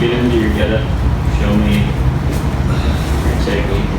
get into your get up, show me your technique.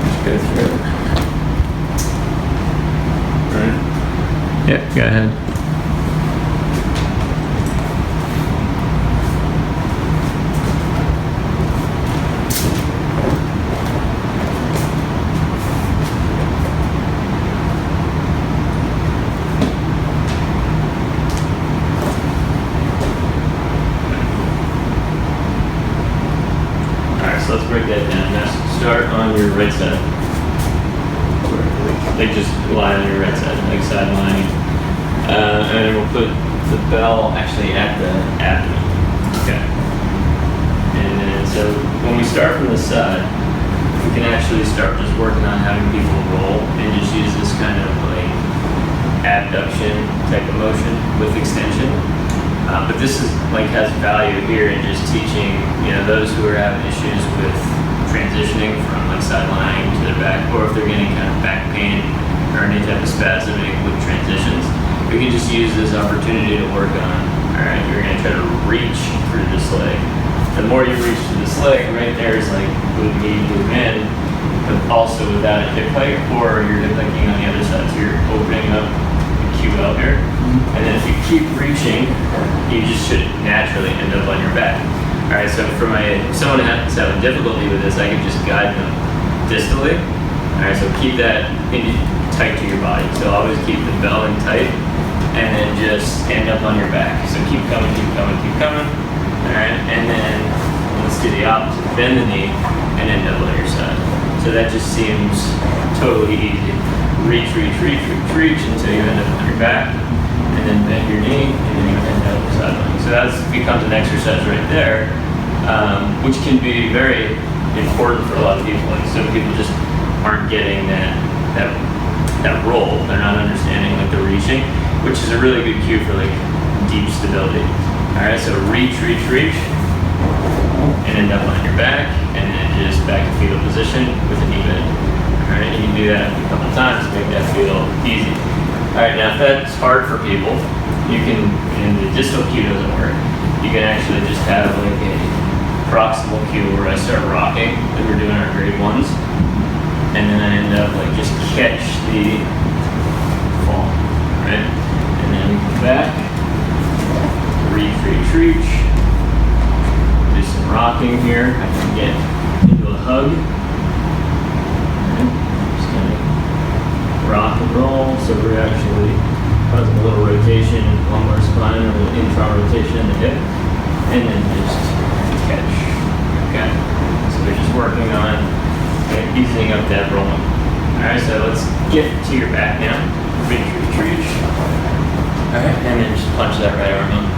Just go through it. Right? Yeah, go ahead. So let's break that down. Now start on your right side. Like just lie on your right side, like side lying. And then we'll put the bell actually at the abdomen. Okay. And then so when we start from the side, we can actually start just working on having people roll and just use this kind of like abduction type of motion with extension. But this is like has value here in just teaching, those who are having issues with transitioning from like side lying to their back, or if they're getting kind of back pain or any type of spasming with transitions, we can just use this opportunity to work on. All right, you're going to try to reach through this leg. The more you reach through this leg, right there is like glute median, glute in, but also without a hip hike, or you're hip hiking on the other side, so you're opening up QL here, and then if you keep reaching, you just should naturally end up on your back. All right, so for someone who's having difficulty with this, I can just guide them distally. All right, so keep that tight to your body. So always keep the bell in tight, and then just end up on your back. So keep coming, keep coming, keep coming. All right, and then let's do the opposite. Bend the knee and end up on your side. So that just seems totally easy. Reach, reach, reach, reach, reach until you end up on your back, and then bend your knee, and then you end up sideline. So that becomes an exercise right there, which can be very important for a lot of people. Like some people just aren't getting that roll. They're not understanding like the reaching, which is a really good cue for like deep stability. All right, so reach, reach, reach, and end up on your back, and then just back to fetal position with a knee bend. All right, you can do that a couple times to make that feel easy. All right, now if that's hard for people, you can, and the distal cue doesn't work, you can actually just have like a proximal cue where I start rocking, like we're doing our grade ones, and then I end up like just catch the fall, right? And then come back, reach, reach, reach, do some rocking here. I can get into a hug. Rock and roll, so we're actually causing a little rotation in the lumbar spine, or a little intra rotation in the hip, and then just catch. Okay, so we're just working on easing up that rolling. All right, so let's get to your back now. Reach, reach, reach. All right, and then just punch that right arm up.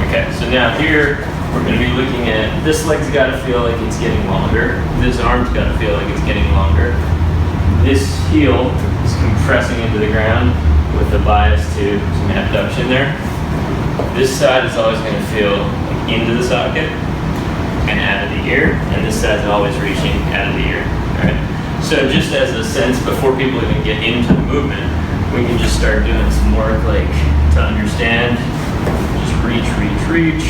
Okay, so now here we're going to be looking at this leg's got to feel like it's getting longer. This arm's got to feel like it's getting longer. This heel is compressing into the ground with a bias to some abduction there. This side is always going to feel like into the socket and out of the ear, and this side's always reaching out of the ear. All right. So just as a sense, before people even get into the movement, we can just start doing some work like to understand. Just reach, reach, reach,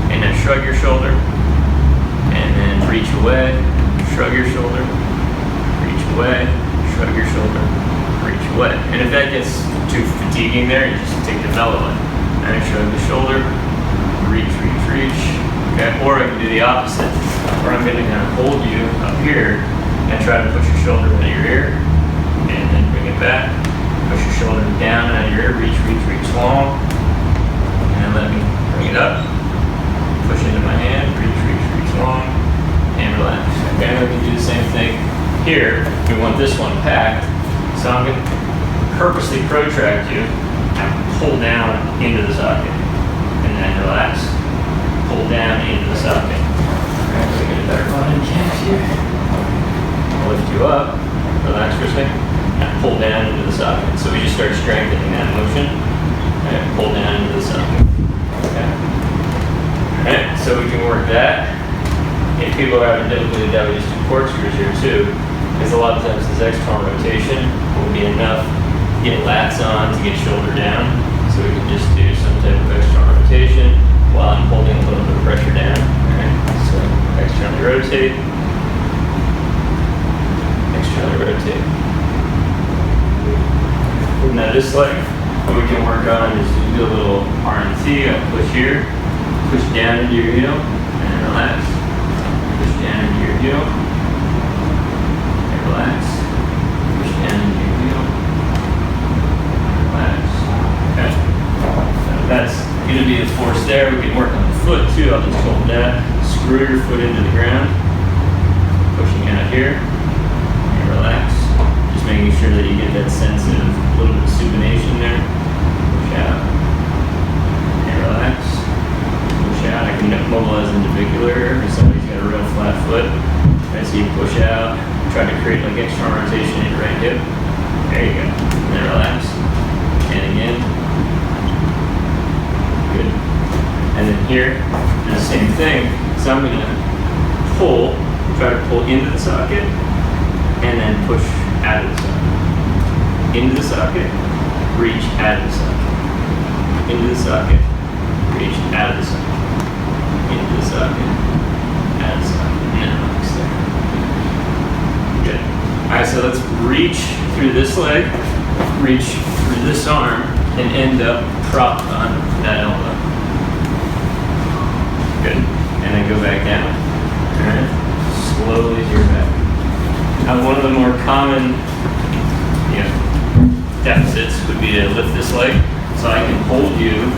and then shrug your shoulder, and then reach away, shrug your shoulder. Away, shrug your shoulder, reach away. And if that gets too fatiguing there, you just take the bell away. And shrug the shoulder, reach, reach, reach. Okay, or I can do the opposite, where I'm going to kind of hold you up here and try to push your shoulder out of your ear, and then bring it back. Push your shoulder down out of your ear, reach, reach, reach long, and then let me bring it up. Push into my hand, reach, reach, reach long, and relax. Okay, we can do the same thing. Here, we want this one packed, so I'm going to purposely protract you and pull down into the socket, and then relax, pull down into the socket. Alright, so get a better body catch here. I'll lift you up, relax for a second, and pull down into the socket. So we just start strengthening that motion, and pull down into the socket. Okay. Alright, so we can work that. If people are having difficulty, that we just do corkscrews here too. Because a lot of times this external rotation will be enough to get lats on to get shoulder down. So we can just do some type of external rotation while can work on is you do a little RNT, push here, push down into your heel, and relax. Push down into your heel, and relax. Push down into your heel, and relax. Okay. So that's going to be the force there. We can work on the foot too. I'll just hold that. Screw your foot into the ground. Pushing out here, and relax. Just making sure that you get that sense of a little bit of supination there. Push out, and relax. Push out. I can mobilize the navicular if somebody's got a real flat foot. Right, so you push out, try to create like extra rotation in your right hip. There you go. And then relax. And again. Good. And then here, do the same thing. So I'm going to pull, try to pull into the socket, and then push out of the socket. Into the socket, reach out of the socket. Into the socket, reach out of the socket. Into the socket, out of the socket. And relax there. Good. Alright, so let's reach through this leg, reach through this arm, and end up propped on that elbow. Good. And then go back down. Alright. Slowly to your back. Now, one of the more common deficits would be to lift this leg. So I can hold you,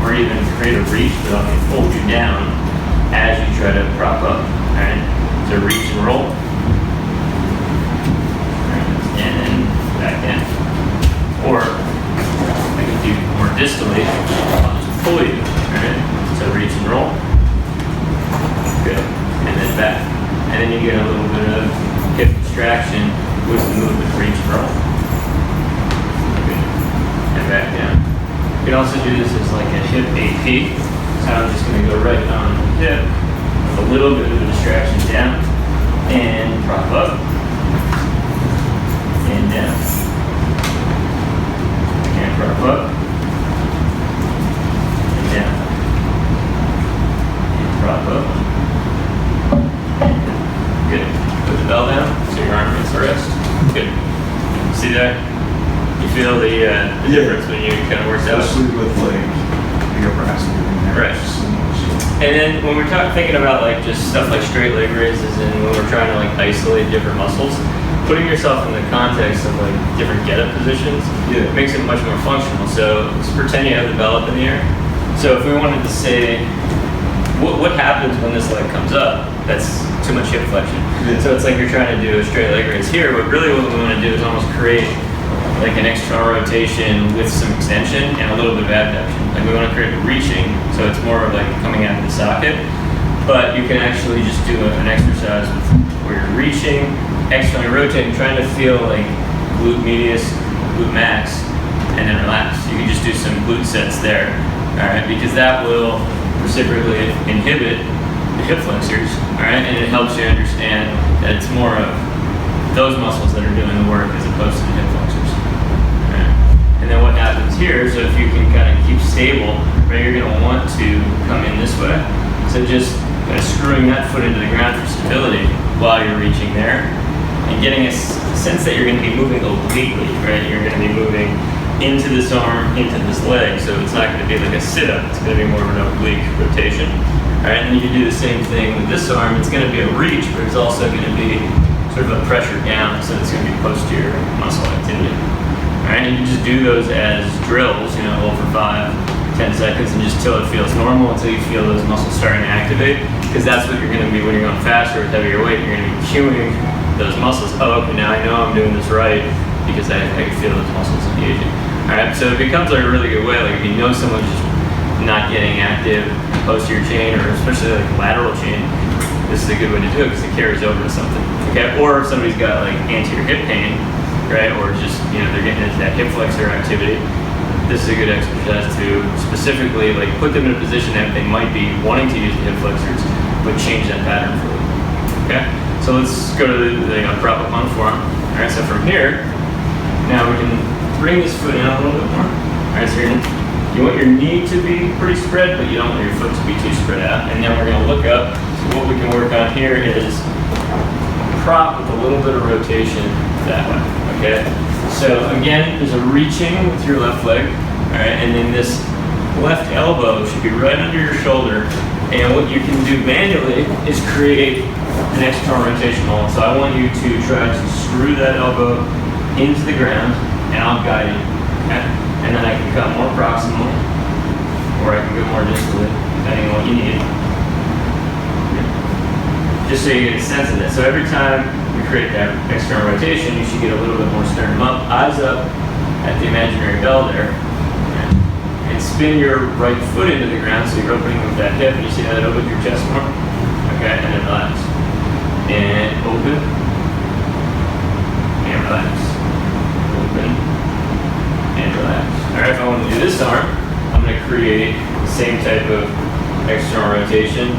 or even create a reach, but I can hold you down as you try to prop up. Alright? So reach and roll. Alright. And then back in. Or I can do more distally. I'll just pull you. Alright? So reach and roll. Good. And then back. And then you get a little bit of hip distraction with the movement, reach and roll. Good. And back down. You can also do this as like a hip AP. So I'm just going to go right on the hip with a little bit of a distraction down and prop up and down. And prop up and down. And prop up. Good. Put the bell down so your arm gets the rest. Good. See that? You feel the difference when you kind of work out? Especially with like your brass moving there. Right. And then when we're thinking about like just stuff like straight leg raises and when we're trying to like isolate different muscles, putting yourself in the context of like different get-up positions makes it much more functional. So let's pretend you have the bell up in the air. So if we wanted to say, what happens when this leg comes up? That's too much hip flexion. Yeah. So it's like you're trying to do a straight leg raise here, but really what we want to do is almost create like an external rotation with some extension and a little bit of abduction. Like we want to create reaching, so it's more of like coming out of the socket. But you can actually just do an exercise where you're reaching, externally rotating, trying to feel like glute medius, glute max, and then relax. You can just do some glute sets there, all right? Because that will reciprocally inhibit the hip flexors, all right? And it helps you understand that it's more of those muscles that are doing the work as opposed to the hip flexors. All right? And then what happens here, so if you can kind of keep stable, right, you're going to want to come in this way. So just kind of screwing that foot into the ground for stability while you're reaching there and getting a sense that you're going to be moving obliquely, right? You're going to be moving into this arm, into this leg, so it's not going to be like a sit-up, it's going to be more of an oblique rotation. All right, and then you can do the same thing with this arm. It's going to be a reach, but it's also going to be sort of a pressure down, so it's going to be posterior muscle activity. All right, and you just do those as drills, you know, hold for 5-10 seconds and just till it feels normal, until you feel those muscles starting to activate, because that's what you're going to be when you're going faster with heavier weight. You're going to be cueing those muscles. Oh, okay, now I know I'm doing this right because I can feel those muscles engaging. All right, so it becomes like a really good way. Like if you know someone's just not getting active, posterior chain, or especially like lateral chain, this is a good way to do it because it carries over to something. Okay, or if somebody's got like anterior hip pain, right, or just, you know, they're getting into that hip flexor activity, this is a good exercise to specifically like put them in a position that they might be wanting to use the hip flexors, but change that pattern for them. Okay, so let's go to the prop up on the forearm. All right, so from here, now we can bring this foot in a little bit more. All right, so you want your knee to be pretty spread, but you don't want your foot to be too spread out. And then we're going to look up. So what we can work on here is prop with a little bit of rotation that way. Okay. So again, there's a reaching with your left leg. All right, and then this left elbow should be right under your shoulder. And what you can do manually is create an external rotation hold. So I want you to try to screw that elbow into the ground, and I'll guide you. Okay? And then I can come more proximally, or I can go more distally, depending on what you need. Just so you get a sense of that. So every time we create that external rotation, you should get a little bit more sternum up, eyes up at the imaginary bell there. And spin your right foot into the ground so you're opening with that hip, and you see how that opens your chest more? Okay, and then relax. And open. And relax. Open. And relax. Alright, if I want to do this arm, I'm going to create the same type of external rotation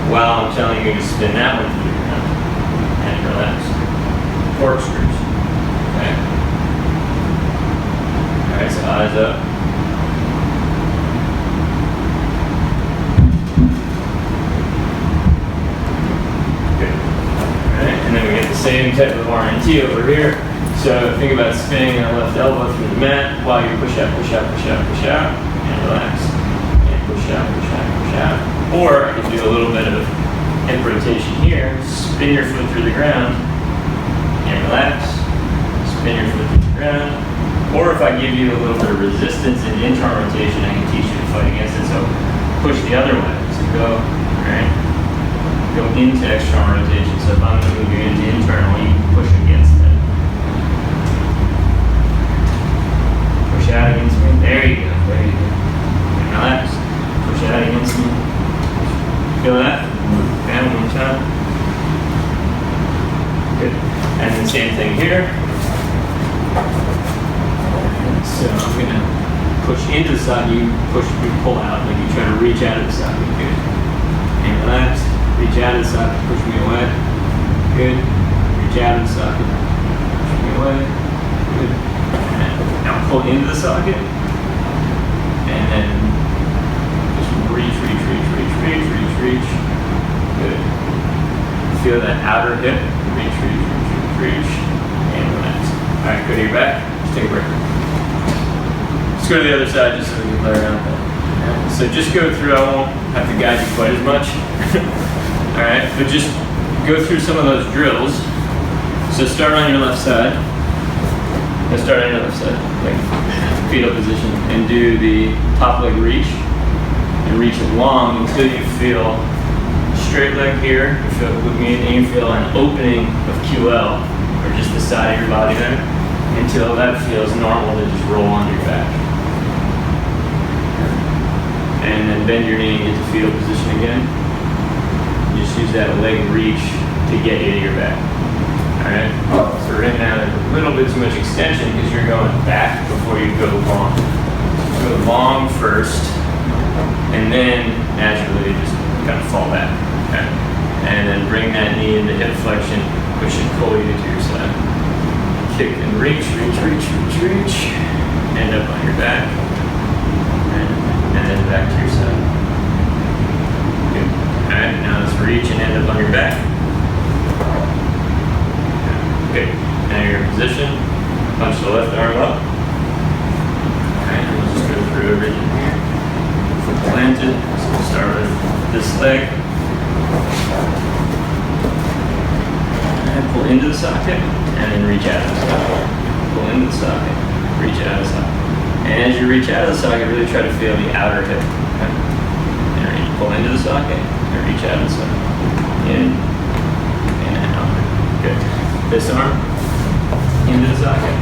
while I'm telling you to spin that one through the ground. And relax. Corkscrews. Okay. Alright, so eyes up. And then we get the same type of RNT over here. So think about spinning that left elbow through the mat while you push out, push out, push out, push out, and relax. And push out, push out, push out. Or if you do a little bit of hip rotation here, spin your foot through the ground and relax. Spin your foot through the ground. Or if I give you a little bit of resistance and internal rotation, I can teach you to fight against it. So push the other way. So go, right? Go into external rotation. So if I'm going to move you into internal, you push against it. Push out against me. There you go. There you go. And relax. Push out against me. Feel that? Okay, one more time. Good. And then same thing here. So I'm going to push into the socket. You push, you pull out. Like you try to reach out of the socket. Good. And relax. Reach out of the socket, push me away. Good. Reach out of the socket, push me away. Good. And now pull into the socket. And then just reach, reach, reach, reach, reach, reach, reach. Good. Feel that outer hip. Reach, reach, reach, reach, reach. And relax. Alright, go to your back. Just take a break. Let's go to the other side just so we can play around with that. So just go through, I won't have to guide you quite as much. Alright, but just go through some of those drills. So start on your left side. Start on your left side, like fetal position, and do the top leg reach. And reach it long until you feel straight leg here, you feel and you feel an opening of QL, or just the side of your body there, until that feels normal to just roll onto your back. And then bend your knee and get to fetal position again. Just use that leg reach to get you to your back. Alright? So right now there's a little bit too much extension because you're going back before you go long. Go long first, and then naturally just kind of fall back. Okay? And then bring that knee into hip flexion, which should pull you to your side. Kick and reach, reach, reach, reach, reach. End up on your back. And then back to your side. Good. Alright, now let's reach and end up on your back. Okay, now you're in position. Punch the left arm up. Alright, and we'll just go through everything here. Foot planted. So we'll start with this leg. And pull into the socket, and then reach out of the socket. Pull into the socket, reach out of the socket. And as you reach out of the socket, really try to feel the outer hip. Okay? And you pull into the socket, and reach out of the socket. In, and out. Good. This arm, into the socket.